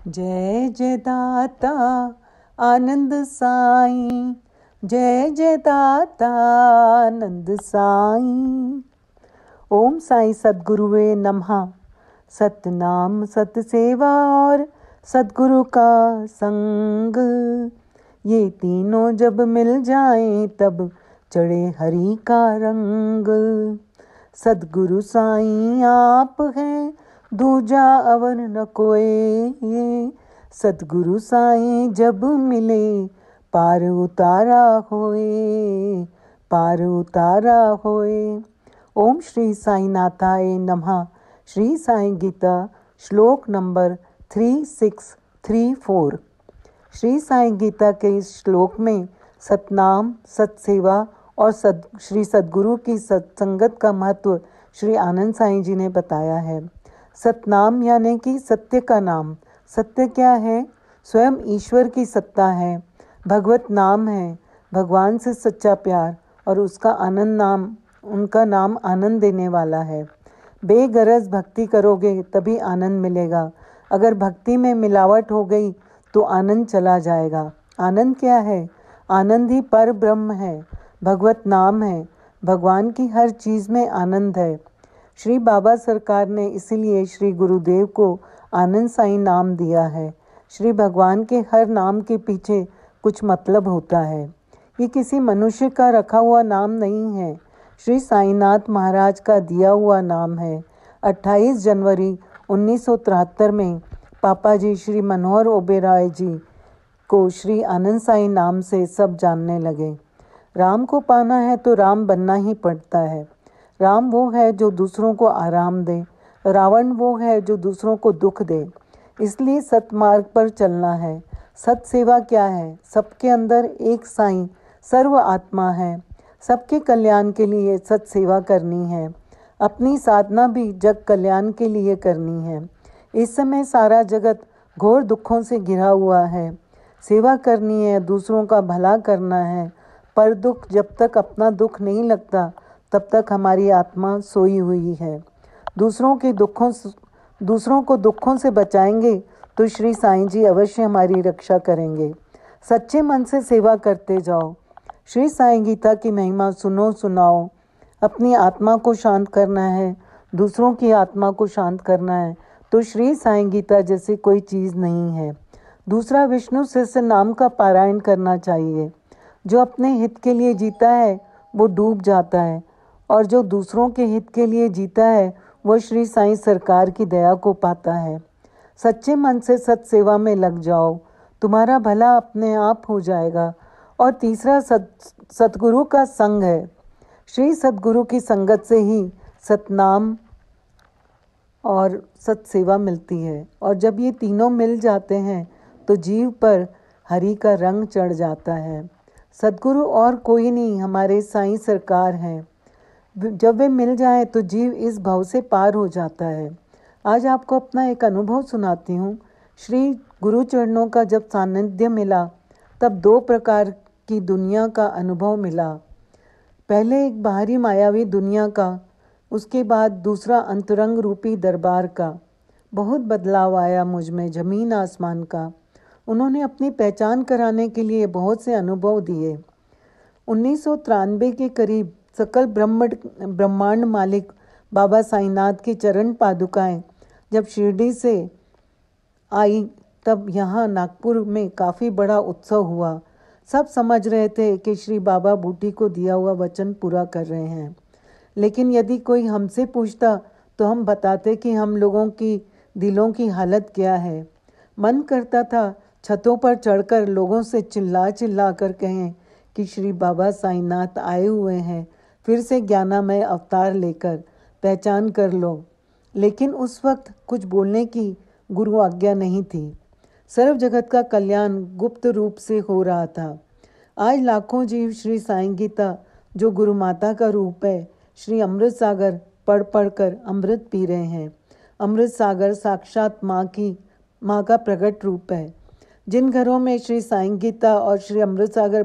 जय जय दाता आनंद साईं, जय जय दाता आनंद साईं। ओम साईं सद्गुरुवे नमः। सतनाम सत सेवा और सद्गुरु का संग, ये तीनों जब मिल जाएं तब चढ़े हरि का रंग। सद्गुरु साईं आप हैं, दूजा अवर न कोई। सद्गुरु साईं जब मिले पार उतारा होए, पार उतारा होए। ओम श्री साईनाथाय नमः। श्री साईं गीता श्लोक नंबर 3634। श्री साईं गीता के इस श्लोक में सतनाम, सतसेवा और श्री सद्गुरु की सत्संगत का महत्व श्री आनंद साईं जी ने बताया है। सतनाम यानी कि सत्य का नाम। सत्य क्या है? स्वयं ईश्वर की सत्ता है, भगवत नाम है, भगवान से सच्चा प्यार और उसका आनंद नाम, उनका नाम आनंद देने वाला है। बेगरज भक्ति करोगे तभी आनंद मिलेगा। अगर भक्ति में मिलावट हो गई तो आनंद चला जाएगा। आनंद क्या है? आनंद ही पर ब्रह्म है, भगवत नाम है। भगवान की हर चीज़ में आनंद है। श्री बाबा सरकार ने इसीलिए श्री गुरुदेव को आनंद साईं नाम दिया है। श्री भगवान के हर नाम के पीछे कुछ मतलब होता है। ये किसी मनुष्य का रखा हुआ नाम नहीं है, श्री साईनाथ महाराज का दिया हुआ नाम है। 28 जनवरी 1973 में पापा जी श्री मनोहर ओबेरॉय जी को श्री आनंद साईं नाम से सब जानने लगे। राम को पाना है तो राम बनना ही पड़ता है। राम वो है जो दूसरों को आराम दे, रावण वो है जो दूसरों को दुख दे। इसलिए सतमार्ग पर चलना है। सत सेवा क्या है? सबके अंदर एक साईं सर्व आत्मा है। सबके कल्याण के लिए सत सेवा करनी है। अपनी साधना भी जग कल्याण के लिए करनी है। इस समय सारा जगत घोर दुखों से घिरा हुआ है। सेवा करनी है, दूसरों का भला करना है। पर दुख जब तक अपना दुख नहीं लगता तब तक हमारी आत्मा सोई हुई है। दूसरों को दुखों से बचाएंगे तो श्री साईं जी अवश्य हमारी रक्षा करेंगे। सच्चे मन से सेवा करते जाओ। श्री साईं गीता की महिमा सुनो सुनाओ। अपनी आत्मा को शांत करना है, दूसरों की आत्मा को शांत करना है तो श्री साईं गीता जैसी कोई चीज़ नहीं है। दूसरा, विष्णु सहस्त्र नाम का पारायण करना चाहिए। जो अपने हित के लिए जीता है वो डूब जाता है, और जो दूसरों के हित के लिए जीता है वो श्री साईं सरकार की दया को पाता है। सच्चे मन से सत सेवा में लग जाओ, तुम्हारा भला अपने आप हो जाएगा। और तीसरा, सतगुरु का संग है। श्री सतगुरु की संगत से ही सतनाम और सत सेवा मिलती है। और जब ये तीनों मिल जाते हैं तो जीव पर हरि का रंग चढ़ जाता है। सतगुरु और कोई नहीं, हमारे साईं सरकार हैं। जब वे मिल जाए तो जीव इस भव से पार हो जाता है। आज आपको अपना एक अनुभव सुनाती हूँ। श्री गुरु चरणों का जब सानिध्य मिला तब 2 प्रकार की दुनिया का अनुभव मिला। पहले एक बाहरी मायावी दुनिया का, उसके बाद दूसरा अंतरंग रूपी दरबार का। बहुत बदलाव आया मुझ में, जमीन आसमान का। उन्होंने अपनी पहचान कराने के लिए बहुत से अनुभव दिए। 1993 के करीब सकल ब्रह्मांड मालिक बाबा साईंनाथ की चरण पादुकाएं जब शिरडी से आई तब यहाँ नागपुर में काफ़ी बड़ा उत्सव हुआ। सब समझ रहे थे कि श्री बाबा बूटी को दिया हुआ वचन पूरा कर रहे हैं। लेकिन यदि कोई हमसे पूछता तो हम बताते कि हम लोगों की दिलों की हालत क्या है। मन करता था छतों पर चढ़कर लोगों से चिल्ला चिल्ला कर कहें कि श्री बाबा साईंनाथ आए हुए हैं, फिर से ज्ञानामय अवतार लेकर, पहचान कर लो। लेकिन उस वक्त कुछ बोलने की गुरु आज्ञा नहीं थी। सर्व जगत का कल्याण गुप्त रूप से हो रहा था। आज लाखों जीव श्री साईं गीता, जो गुरु माता का रूप है, श्री अमृत सागर पढ़ पढ़ कर अमृत पी रहे हैं। अमृत सागर साक्षात माँ का प्रकट रूप है। जिन घरों में श्री साईं गीता और श्री अमृत सागर